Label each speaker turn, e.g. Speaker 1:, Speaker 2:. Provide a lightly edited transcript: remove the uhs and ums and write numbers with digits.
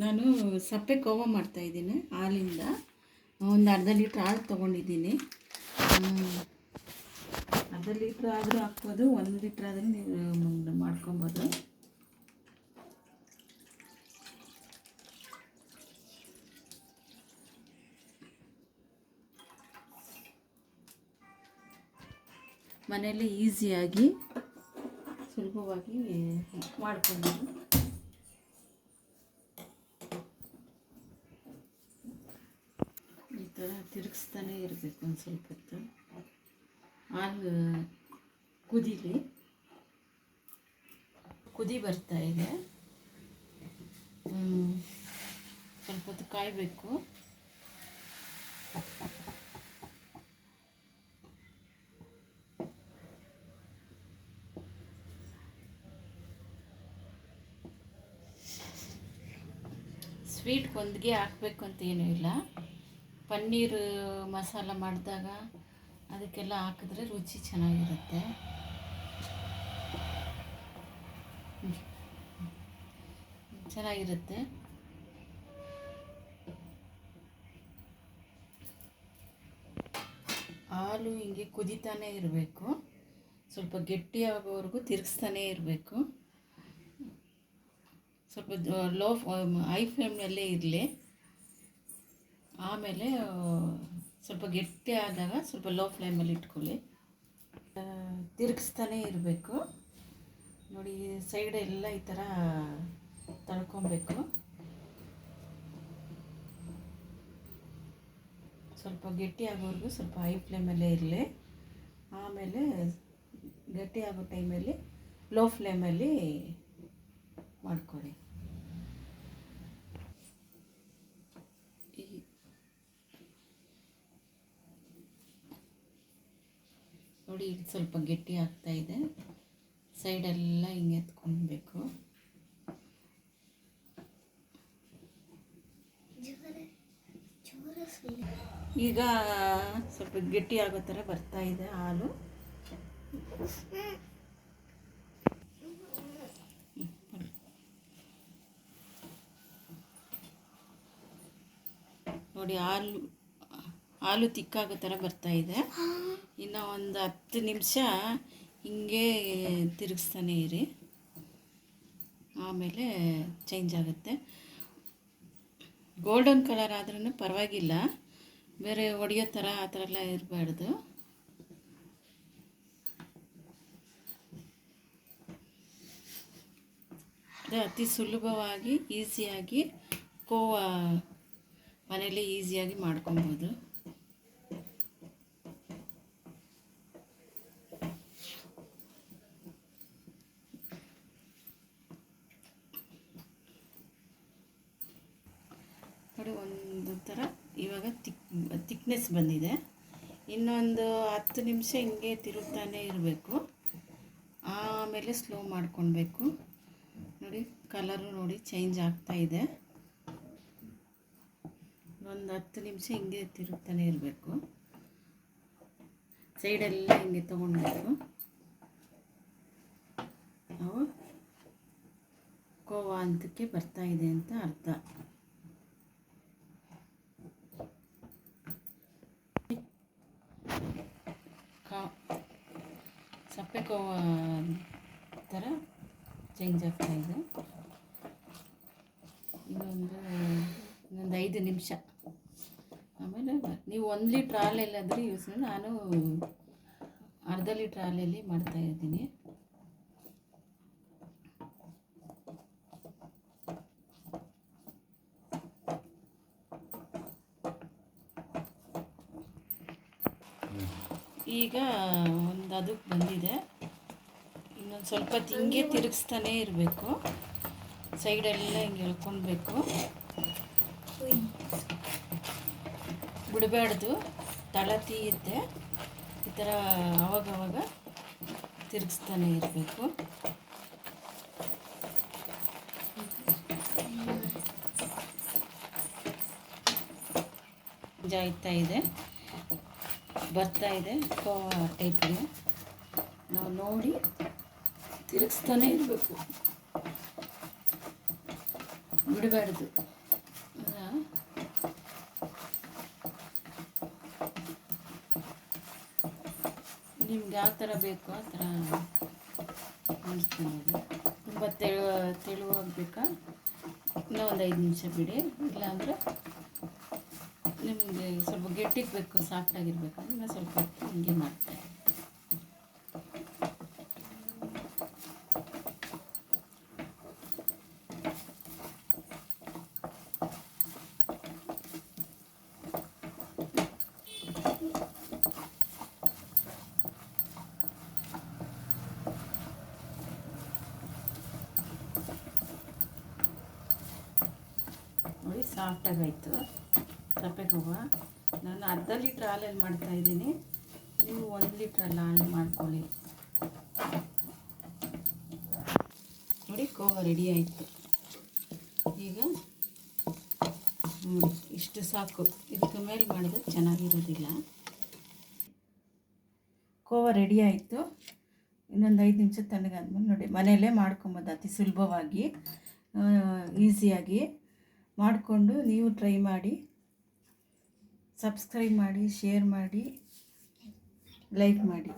Speaker 1: ನಾನು ಸಪ್ಪೆ ಕೋವ ಮಾಡ್ತಾಯಿದ್ದೀನಿ. ಹಾಲಿಂದ ಒಂದು ಅರ್ಧ ಲೀಟ್ರ್ ಹಾಲು ತೊಗೊಂಡಿದ್ದೀನಿ. ಅರ್ಧ ಲೀಟ್ರ್ ಆದರೂ ಹಾಕ್ಬೋದು, 1 ಲೀಟ್ರ್ ಆದರೂ ನೀವು ಮಾಡ್ಕೊಬೋದು. ಮನೆಯಲ್ಲೇ ಈಸಿಯಾಗಿ ಸುಲಭವಾಗಿ ಮಾಡ್ಕೊಬೋದು. ಈ ಥರ ತಿರುಗಿಸ್ತಾನೆ ಇರಬೇಕು ಒಂದು ಸ್ವಲ್ಪ ಹೊತ್ತು. ಹಾಲು ಕುದಿ ಬರ್ತಾ ಇದೆ. ಸ್ವಲ್ಪ ಹೊತ್ತು ಕಾಯಬೇಕು. ಸ್ವೀಟ್ ಒಂದಿಗೆ ಹಾಕಬೇಕು ಅಂತ ಏನೂ ಇಲ್ಲ. ಪನ್ನೀರ್ ಮಸಾಲ ಮಾಡಿದಾಗ ಅದಕ್ಕೆಲ್ಲ ಹಾಕಿದ್ರೆ ರುಚಿ ಚೆನ್ನಾಗಿರುತ್ತೆ. ಹಾಲು ಹಿಂಗೆ ಕುದಿತಾನೇ ಇರಬೇಕು. ಸ್ವಲ್ಪ ಗಟ್ಟಿಯಾಗೋವರೆಗೂ ತಿರುಗಿಸ್ತಾನೇ ಇರಬೇಕು. ಸ್ವಲ್ಪ ಹೈ ಫ್ಲೇಮ್ನಲ್ಲೇ ಇರಲಿ. ಆಮೇಲೆ ಸ್ವಲ್ಪ ಗಟ್ಟಿ ಆದಾಗ ಸ್ವಲ್ಪ ಲೋ ಫ್ಲೇಮಲ್ಲಿ ಇಟ್ಕೊಳ್ಳಿ. ತಿರುಗಿಸ್ತಾನೇ ಇರಬೇಕು. ನೋಡಿ, ಸೈಡೆಲ್ಲ ಈ ಥರ ತಳ್ಕೊಬೇಕು. ಸ್ವಲ್ಪ ಗಟ್ಟಿ ಆಗೋವರೆಗೂ ಸ್ವಲ್ಪ ಹೈ ಫ್ಲೇಮಲ್ಲೇ ಇರಲಿ. ಆಮೇಲೆ ಗಟ್ಟಿ ಆಗೋ ಟೈಮಲ್ಲಿ ಲೋ ಫ್ಲೇಮಲ್ಲಿ ಮಾಡ್ಕೊಳ್ಳಿ. ನೋಡಿ, ಇದು ಸ್ವಲ್ಪ ಗಟ್ಟಿ ಆಗ್ತಾ ಇದೆ. ಸೈಡೆಲ್ಲ ಹಿಂಗೆ ಎತ್ಕೊಳ್ಬೇಕು. ಈಗ ಸ್ವಲ್ಪ ಗಟ್ಟಿ ಆಗೋ ಥರ ಬರ್ತಾ ಇದೆ ಹಾಲು. ನೋಡಿ, ಹಾಲು ತಿಕ್ಕಾಗೋ ಥರ ಬರ್ತಾ ಇದೆ. ಇನ್ನು ಒಂದು 10 ನಿಮಿಷ ಹಿಂಗೆ ತಿರುಗಿಸ್ತಾನೆ ಇರಿ. ಆಮೇಲೆ ಚೇಂಜ್ ಆಗುತ್ತೆ. ಗೋಲ್ಡನ್ ಕಲರ್ ಆದ್ರೂ ಪರವಾಗಿಲ್ಲ, ಬೇರೆ ಒಡೆಯೋ ಥರ ಆ ಥರ ಎಲ್ಲ ಇರಬಾರ್ದು. ಅದೇ ಅತಿ ಸುಲಭವಾಗಿ ಈಸಿಯಾಗಿ ಕೋವಾ ಮನೆಯಲ್ಲೇ ಈಸಿಯಾಗಿ ಮಾಡ್ಕೊಬೋದು. ನೋಡಿ, ಒಂದು ಥರ ಇವಾಗ ತಿಕ್ನೆಸ್ ಬಂದಿದೆ. ಇನ್ನೊಂದು 10 ನಿಮಿಷ ಹಿಂಗೆ ತಿರುಗ್ತಾನೆ ಇರಬೇಕು. ಆಮೇಲೆ ಸ್ಲೋ ಮಾಡ್ಕೊಳ್ಬೇಕು. ನೋಡಿ, ಕಲರು ನೋಡಿ ಚೇಂಜ್ ಆಗ್ತಾ ಇದೆ. ಒಂದು 10 ನಿಮಿಷ ಹಿಂಗೆ ತಿರುಗ್ತಾನೆ ಇರಬೇಕು. ಸೈಡೆಲ್ಲ ಹಿಂಗೆ ತೊಗೊಳ್ಬೇಕು. ನಾವು ಕೋವಾ ಅಂತಕ್ಕೆ ಬರ್ತಾ ಇದೆ ಅಂತ ಅರ್ಥ. ಸಪ್ಪೆ ಕೋವಾ ಥರ ಚೇಂಜ್ ಆಗ್ತಾ ಇದೆ. ಇನ್ನೊಂದು 5 ನಿಮಿಷ ಆಮೇಲೆ ನೀವು 1 ಲೀಟ್ರ್ ಹಾಲೆಲ್ಲಾದರೂ ಯೂಸ್ ಮಾಡಿ. ನಾನು ಅರ್ಧ ಲೀಟ್ರ್ ಹಾಲಲ್ಲಿ ಮಾಡ್ತಾಯಿದ್ದೀನಿ. ಈಗ ಒಂದು ಅದಕ್ಕೆ ಬಂದಿದೆ. ಇನ್ನೊಂದು ಸ್ವಲ್ಪ ಹಿಂಗೆ ತಿರುಗಿಸ್ತಾನೇ ಇರಬೇಕು. ಸೈಡೆಲ್ಲ ಹಿಂಗೆ ಎಳ್ಕೊಳ್ಬೇಕು. ಬಿಡಬಾರ್ದು, ತಳ ತೀಯುತ್ತೆ. ಈ ಥರ ಅವಾಗವಾಗ ತಿರುಗಿಸ್ತಾನೆ ಇರಬೇಕು. ಜಾಯ್ತಾ ಇದೆ, ಬರ್ತಾ ಇದೆ ಕೋವಾ ಟೈಪ್ಗೆ. ನಾವು ನೋಡಿ ತಿರುಗಿಸ್ತಾನೆ ಇರಬೇಕು, ಬಿಡಬಾರ್ದು. ನಿಮ್ಗೆ ಯಾವ ಥರ ಬೇಕೋ ಆ ಥರ ಮಾಡಿಸ್ಕೊಬೋದು. ತುಂಬ ತೆಳುವಾಗಬೇಕಾ ಇನ್ನೂ ಒಂದು 5 ನಿಮಿಷ ಬಿಡಿ. ಇಲ್ಲಾಂದರೆ ನಿಮಗೆ ಸ್ವಲ್ಪ ಗಟ್ಟಿಗೆ ಬೇಕು, ಸಾಫ್ಟಾಗಿರ್ಬೇಕಂದ್ರೆ ಇನ್ನೂ ಸ್ವಲ್ಪ ಹೊತ್ತು ಹಿಂಗೆ ಮಾಡ್ತಾರೆ. ನೋಡಿ ಸಾಫ್ಟಾಗಾಯಿತು ಸಪ್ಪೆಗೆ ಹೂವು. ನಾನು ಅರ್ಧ ಲೀಟ್ರ್ ಹಾಲಲ್ಲಿ ಮಾಡ್ತಾಯಿದ್ದೀನಿ, ನೀವು 1 ಲೀಟ್ರ್ ಹಾಲು ಮಾಡ್ಕೊಳ್ಳಿ. ನೋಡಿ ಕೋವಾ ರೆಡಿ ಆಯಿತು. ಈಗ ನೋಡಿ ಇಷ್ಟು ಸಾಕು, ಇದಕ್ಕೆ ಮೇಲೆ ಮಾಡಿದ್ರೆ ಚೆನ್ನಾಗಿರೋದಿಲ್ಲ. ಕೋವಾ ರೆಡಿ ಆಯಿತು. ಇನ್ನೊಂದು 5 ನಿಮಿಷ ತಣ್ಣಗಾದ್ಮೇಲೆ ನೋಡಿ ಮನೆಯಲ್ಲೇ ಮಾಡ್ಕೊಬೋದು, ಅತಿ ಸುಲಭವಾಗಿ ಈಸಿಯಾಗಿ ಮಾಡಿಕೊಂಡು ನೀವು ಟ್ರೈ ಮಾಡಿ. ಸಬ್ಸ್ಕ್ರೈಬ್ ಮಾಡಿ, ಶೇರ್ ಮಾಡಿ, ಲೈಕ್ ಮಾಡಿ.